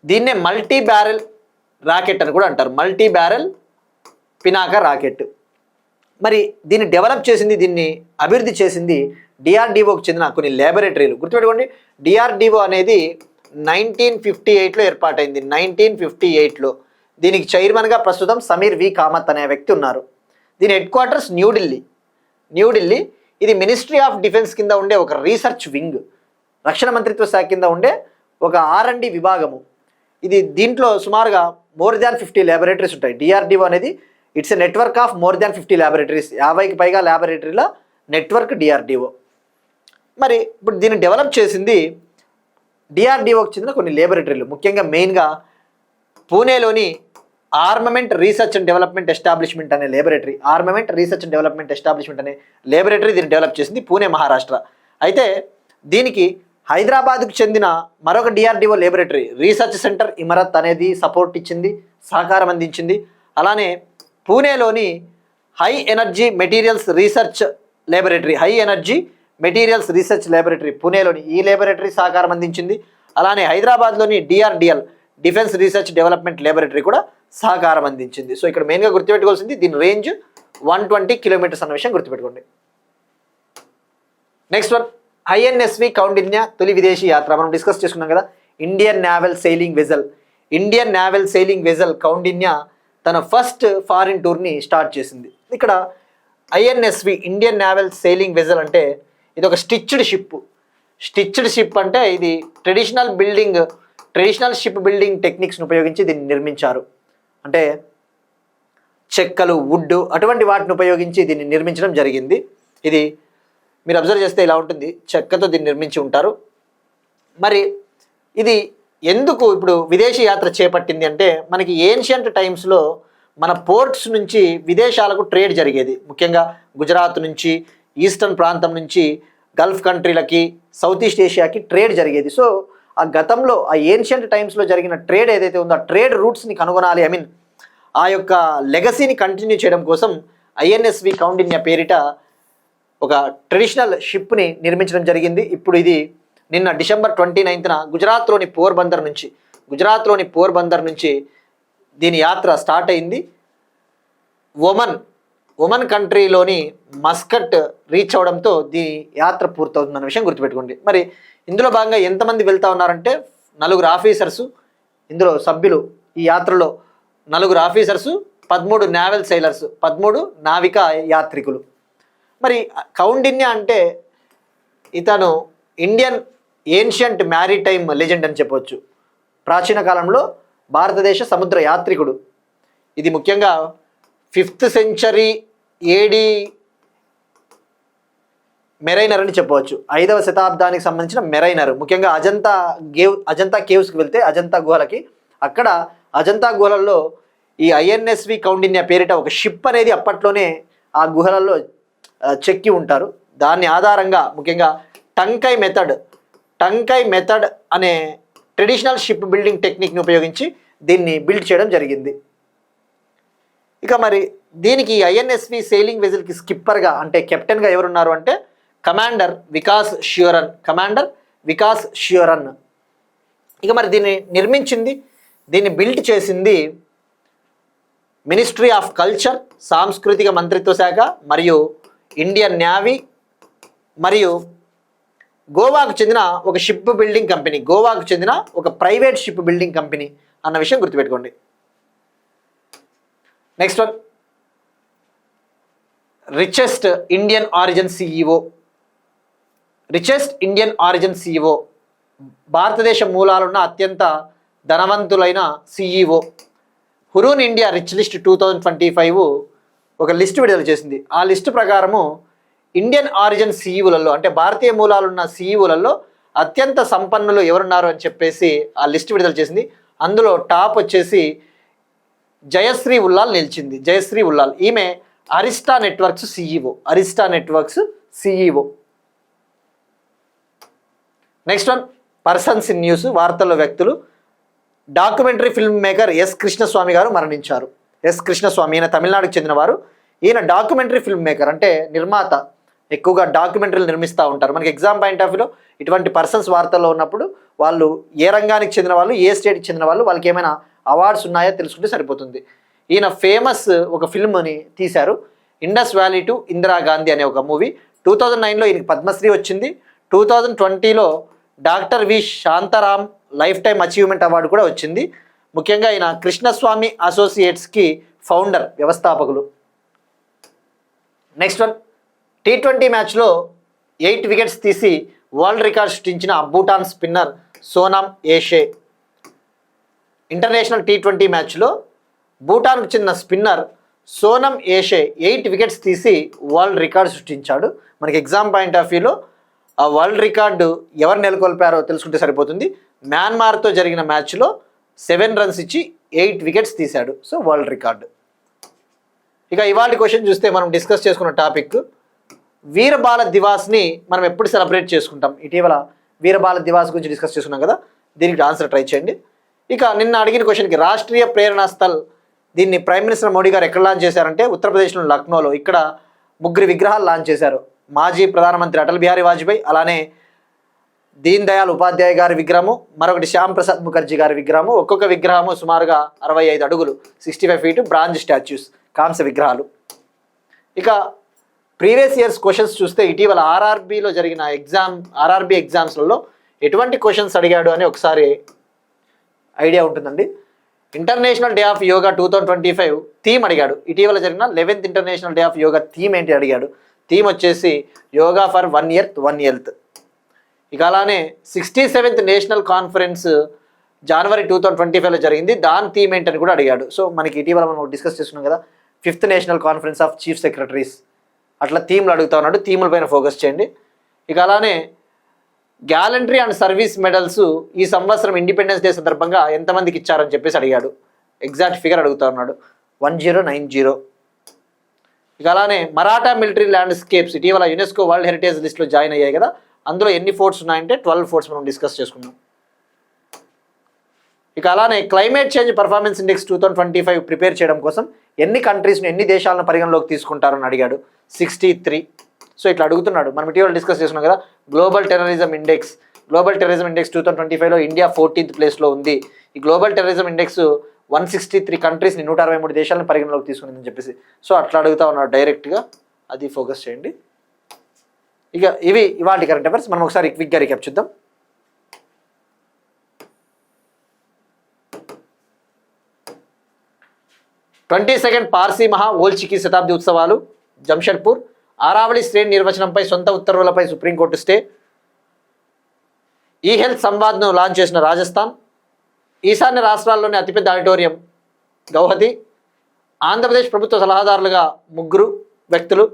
దీన్నే మల్టీ బ్యారెల్ రాకెట్ అని కూడా అంటారు, మల్టీ బ్యారెల్ పినాకా రాకెట్. మరి దీన్ని డెవలప్ చేసింది, దీన్ని అభివృద్ధి చేసింది డిఆర్డిఓకి చెందిన కొన్ని ల్యాబొరేటరీలు. గుర్తుపెట్టుకోండి, డిఆర్డిఓ అనేది 1958లో ఏర్పాటైంది. 1958లో దీనికి చైర్మన్గా ప్రస్తుతం సమీర్ వి కామత్ అనే వ్యక్తి ఉన్నారు. దీని హెడ్ క్వార్టర్స్ న్యూఢిల్లీ. ఇది మినిస్ట్రీ ఆఫ్ డిఫెన్స్ కింద ఉండే ఒక రీసెర్చ్ వింగ్, రక్షణ మంత్రిత్వ శాఖ కింద ఉండే ఒక R&D విభాగము. దీంట్లో సుమారుగా మోర్ దాన్ 50 ల్యాబొరేటరీస్ ఉంటాయి. డిఆర్డిఓ అనేది it's a network of more than 50 laboratories, 50కి పైగా ల్యాబొరేటరీల నెట్వర్క్ డిఆర్డిఓ. మరి ఇప్పుడు దీన్ని డెవలప్ చేసింది డిఆర్డిఓకి చెందిన కొన్ని ల్యాబొరేటరీలు. ముఖ్యంగా మెయిన్గా పూణేలోని armament research and development establishment అనే ల్యాబొరేటరీ, దీన్ని డెవలప్ చేసింది పూణే, మహారాష్ట్ర. అయితే దీనికి హైదరాబాద్కు చెందిన మరొక DRDO laboratory research centre Imarat అనేది సహకారం అందించింది. అలానే పూణేలోని high energy materials research laboratory పూణేలోని ఈ ల్యాబొరేటరీ సహకారం అందించింది. అలానే హైదరాబాద్లోని DRDL defence research development laboratory కూడా సహకారం అందించింది. సో ఇక్కడ మెయిన్గా గుర్తుపెట్టుకోవాల్సింది దీని రేంజ్ 120 కిలోమీటర్స్ అన్న విషయం గుర్తుపెట్టుకోండి. నెక్స్ట్ వన్, INSV కౌండిన్య తొలి విదేశీ యాత్ర. మనం డిస్కస్ చేసుకున్నాం కదా, Indian naval sailing vessel Kaundinya తన ఫస్ట్ ఫారిన్ టూర్ని స్టార్ట్ చేసింది. ఇక్కడ INSV Indian naval sailing vessel అంటే ఇది ఒక స్టిచ్డ్ షిప్ అంటే ఇది traditional building traditional ship building టెక్నిక్స్ని ఉపయోగించి దీన్ని నిర్మించారు. అంటే చెక్కలు, వుడ్ అటువంటి వాటిని ఉపయోగించి దీన్ని నిర్మించడం జరిగింది. ఇది మీరు అబ్జర్వ్ చేస్తే ఇలా ఉంటుంది, చెక్కతో దీన్ని నిర్మించి ఉంటారు. మరి ఇది ఎందుకు ఇప్పుడు విదేశీ యాత్ర చేపట్టింది అంటే, మనకి ఏన్షియంట్ టైమ్స్లో మన పోర్ట్స్ నుంచి విదేశాలకు ట్రేడ్ జరిగేది. ముఖ్యంగా గుజరాత్ నుంచి, ఈస్టర్న్ ప్రాంతం నుంచి గల్ఫ్ కంట్రీలకి, సౌత్ ఈస్ట్ ఏషియాకి ట్రేడ్ జరిగేది. సో ఆ గతంలో ఆ ఏన్షియంట్ టైమ్స్లో జరిగిన ట్రేడ్ ఏదైతే ఉందో ఆ ట్రేడ్ రూట్స్ని కనుగొనాలి, ఆ యొక్క లెగసీని కంటిన్యూ చేయడం కోసం ఐఎన్ఎస్వి కౌండిన్య పేరిట ఒక ట్రెడిషనల్ షిప్ని నిర్మించడం జరిగింది. ఇప్పుడు ఇది నిన్న డిసెంబర్ 29న గుజరాత్లోని పోర్బందర్ నుంచి దీని యాత్ర స్టార్ట్ అయింది. ఒమన్ కంట్రీలోని మస్కట్ రీచ్ అవడంతో దీని యాత్ర పూర్తవుతుందన్న విషయం గుర్తుపెట్టుకోండి. మరి ఇందులో భాగంగా ఎంతమంది వెళ్తా ఉన్నారంటే 4 ఆఫీసర్సు ఇందులో సభ్యులు. ఈ యాత్రలో 4 ఆఫీసర్సు, 13 నేవల్ సైలర్స్, 13 నావికా యాత్రికులు. మరి కౌండిన్య అంటే ఇతను ఇండియన్ ఏన్షియంట్ మ్యారిటైమ్ లెజెండ్ అని చెప్పవచ్చు. ప్రాచీన కాలంలో భారతదేశ సముద్ర యాత్రికుడు. ఇది ముఖ్యంగా 5th సెంచరీ AD మెరైనర్ అని చెప్పవచ్చు. 5వ శతాబ్దానికి సంబంధించిన మెరైనర్. ముఖ్యంగా అజంతా కేవ్స్కి వెళ్తే, అజంతా గుహలకి, అక్కడ అజంతా గుహలలో ఈ ఐఎన్ఎస్వి కౌండిన్య పేరిట ఒక షిప్ అనేది అప్పట్లోనే ఆ గుహలలో చెక్కి ఉంటారు. దాని ఆధారంగా ముఖ్యంగా టంకై మెథడ్ అనే ట్రెడిషనల్ షిప్ బిల్డింగ్ టెక్నిక్ని ఉపయోగించి దీన్ని బిల్డ్ చేయడం జరిగింది. ఇక మరి దీనికి ఐఎన్ఎస్వి సెయిలింగ్ వెజిల్కి స్కిప్పర్గా అంటే కెప్టెన్గా ఎవరున్నారు అంటే కమాండర్ వికాస్ ష్యూరన్. ఇక మరి దీన్ని బిల్డ్ చేసింది మినిస్ట్రీ ఆఫ్ కల్చర్, సాంస్కృతిక మంత్రిత్వ శాఖ, మరియు ఇండియన్ నేవీ, మరియు గోవాకు చెందిన ఒక షిప్ బిల్డింగ్ కంపెనీ, గోవాకు చెందిన ఒక ప్రైవేట్ షిప్ బిల్డింగ్ కంపెనీ అన్న విషయం గుర్తుపెట్టుకోండి. Next one, richest Indian origin CEO, భారతదేశ మూలాలున్న అత్యంత ధనవంతులైన CEO. Hurun India rich list 2025 ఒక లిస్ట్ విడుదల చేసింది. ఆ లిస్టు ప్రకారము ఇండియన్ ఆరిజిన్ సిఇఓలలో అంటే భారతీయ మూలాలున్న సిఇఓలలో అత్యంత సంపన్నులు ఎవరున్నారు అని చెప్పేసి ఆ లిస్ట్ విడుదల చేసింది. అందులో టాప్ వచ్చేసి జయశ్రీ ఉల్లాల్ నిలిచింది. ఈమె Arista networks CEO. Next one, persons in news, వార్తల్లో వ్యక్తులు. Documentary film maker S Krishnaswamy గారు మరణించారు. ఈయన తమిళనాడుకు చెందినవారు. ఈయన డాక్యుమెంటరీ ఫిల్మ్ మేకర్ అంటే నిర్మాత, ఎక్కువగా డాక్యుమెంటరీలు నిర్మిస్తూ ఉంటారు. మనకి ఎగ్జామ్ పాయింట్ ఆఫ్ వ్యూలో ఇటువంటి పర్సన్స్ వార్తల్లో ఉన్నప్పుడు వాళ్ళు ఏ రంగానికి చెందిన వాళ్ళు, ఏ స్టేట్కి చెందిన వాళ్ళు, వాళ్ళకి ఏమైనా అవార్డ్స్ ఉన్నాయో తెలుసుకుంటే సరిపోతుంది. ఈయన ఫేమస్ ఒక ఫిల్మ్ని తీశారు, ఇండస్ వ్యాలీ టు ఇందిరాగాంధీ అనే ఒక మూవీ. 2009లో ఈయనకి పద్మశ్రీ వచ్చింది. 2020లో doctor V Shantaram life time achievement award కూడా వచ్చింది. ముఖ్యంగా ఈయన కృష్ణస్వామి అసోసియేట్స్కి ఫౌండర్, వ్యవస్థాపకులు. నెక్స్ట్ వన్, T20 మ్యాచ్లో 8 వికెట్స్ తీసి వరల్డ్ రికార్డ్ సృష్టించిన Bhutan spinner Sonam Yeshey. International T20 మ్యాచ్లో భూటాన్కు చెందిన స్పిన్నర్ సోనమ్ ఏషే 8 వికెట్స్ తీసి వరల్డ్ రికార్డ్ సృష్టించాడు. మనకి ఎగ్జామ్ పాయింట్ ఆఫ్ వ్యూలో ఆ వరల్డ్ రికార్డు ఎవరు నెలకొల్పారో తెలుసుకుంటే సరిపోతుంది. మ్యాన్మార్తో జరిగిన మ్యాచ్లో 7 రన్స్ ఇచ్చి 8 వికెట్స్ తీశాడు. So world record. ఇక ఇవాళ క్వశ్చన్ చూస్తే మనం డిస్కస్ చేసుకున్న టాపిక్ వీరబాల దివాస్ని మనం ఎప్పుడు సెలబ్రేట్ చేసుకుంటాం. ఇటీవల వీరబాల దివాస్ గురించి డిస్కస్ చేసుకున్నాం కదా, దీనికి ఆన్సర్ ట్రై చేయండి. ఇక నిన్న అడిగిన క్వశ్చన్కి రాష్ట్రీయ ప్రేరణా స్థల్, దీన్ని ప్రైమ్ మినిస్టర్ మోడీ గారు ఎక్కడ లాంచ్ చేశారంటే ఉత్తరప్రదేశ్లో లక్నోలో. ఇక్కడ 3 విగ్రహాలు లాంచ్ చేశారు. మాజీ ప్రధానమంత్రి అటల్ బిహారీ వాజ్పేయి, అలానే దీన్ దయాళ్ ఉపాధ్యాయ గారి విగ్రహము, మరొకటి శ్యామ్ ప్రసాద్ ముఖర్జీ గారి విగ్రహము. ఒక్కొక్క విగ్రహము సుమారుగా 65 అడుగులు, 65 ఫీట్, బ్రాంజ్ స్టాచ్యూస్, కాంస్య విగ్రహాలు. ఇక ప్రీవియస్ ఇయర్స్ క్వశ్చన్స్ చూస్తే ఇటీవల ఆర్ఆర్బీ ఎగ్జామ్స్లలో ఎటువంటి క్వశ్చన్స్ అడిగాడు అని ఒకసారి ఐడియా ఉంటుందండి. International day of yoga 2025 theme అడిగాడు. ఇటీవల జరిగిన 11th international day of yoga theme ఏంటి అడిగాడు. థీమ్ వచ్చేసి యోగా ఫర్ 1 ఎర్త్ 1 హెల్త్. ఇక అలానే 67th నేషనల్ కాన్ఫరెన్స్ జనవరి 2025లో జరిగింది. దాని థీమ్ ఏంటని కూడా అడిగాడు. సో మనకి ఇటీవల మనం డిస్కస్ చేసుకున్నాం కదా, 5th national conference of chief secretaries, అట్లా థీమ్లు అడుగుతా ఉన్నాడు. థీముల పైన ఫోకస్ చేయండి. ఇక అలానే గ్యాలంటరీ అండ్ సర్వీస్ మెడల్స్ ఈ సంవత్సరం ఇండిపెండెన్స్ డే సందర్భంగా ఎంతమందికి ఇచ్చారని చెప్పేసి అడిగాడు. ఎగ్జాక్ట్ ఫిగర్ అడుగుతా ఉన్నాడు, 1090. ఇక అలానే మరాఠా మిలిటరీ ల్యాండ్స్కేప్స్ ఇటీవల యునెస్కో వరల్డ్ హెరిటేజ్ లిస్ట్లో జాయిన్ అయ్యాయి కదా, అందులో ఎన్ని ఫోర్ట్స్ ఉన్నాయంటే 12 ఫోర్ట్స్ మనం డిస్కస్ చేసుకున్నాం. ఇక అలానే climate change performance index 2025 prepare చేయడం కోసం ఎన్ని కంట్రీస్ను ఎన్ని దేశాలను పరిగణలోకి తీసుకుంటారని అడిగాడు. 63. సో ఇట్లా అడుగుతున్నాడు. మనం ఇటీవల డిస్కస్ చేసుకున్నాం కదా, గ్లోబల్ టెర్రరిజం ఇండెక్స్ 2025లో ఇండియా 14th ప్లేస్లో ఉంది. ఈ గ్లోబల్ టెర్రరిజం ఇండెక్స్ 163 కంట్రీస్ని 163 దేశాలను పరిగణలోకి తీసుకునిందని చెప్పేసి. సో అట్లా అడుగుతా ఉన్నాడు డైరెక్ట్గా, అది ఫోకస్ చేయండి. ఇక ఇవి ఇవాళ కరెంట్ అఫైర్స్. మనం ఒకసారి క్విక్గా రీక్యాప్ చూద్దాం. 22nd పార్సీ మహా ఓల్చికి శతాబ్ది ఉత్సవాలు జంషెడ్పూర్. ఆరావళి శ్రేణి నిర్వచనంపై సొంత ఉత్తర్వులపై సుప్రీంకోర్టు స్టే. ఈ హెల్త్ సంవాద్ను లాంచ్ చేసిన రాజస్థాన్. ఈశాన్య రాష్ట్రాల్లోని అతిపెద్ద ఆడిటోరియం గౌహతి. ఆంధ్రప్రదేశ్ ప్రభుత్వ సలహాదారులుగా 3 వ్యక్తులు.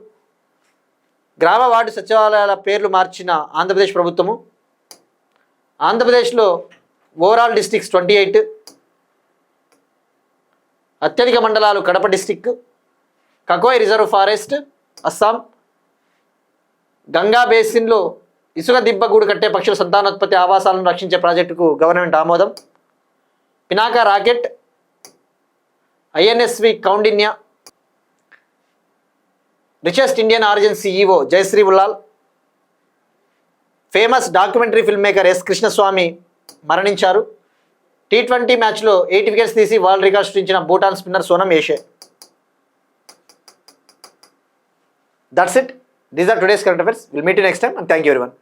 గ్రామ వార్డు సచివాలయాల పేర్లు మార్చిన ఆంధ్రప్రదేశ్ ప్రభుత్వము. ఆంధ్రప్రదేశ్లో ఓవరాల్ డిస్ట్రిక్ట్స్ 28. అత్యధిక మండలాలు Kadapa district. Kakoi reserve forest Assam. Ganga బేసిన్లో ఇసుక దిబ్బగూడు కట్టే పక్షుల సంతానోత్పత్తి ఆవాసాలను రక్షించే ప్రాజెక్టుకు గవర్నమెంట్ ఆమోదం. Pinaka rocket. INSV Kaundinya. Richest Indian origin CEO Jayshree Ullal. Famous documentary film maker S Krishnaswamy మరణించారు. T20 మ్యాచ్లో 8 వికెట్స్ తీసి వరల్డ్ రికార్డ్ సృష్టించిన Bhutan spinner Sonam Yeshey. That's it. These are today's current affairs. Will meet you next time and thank you everyone.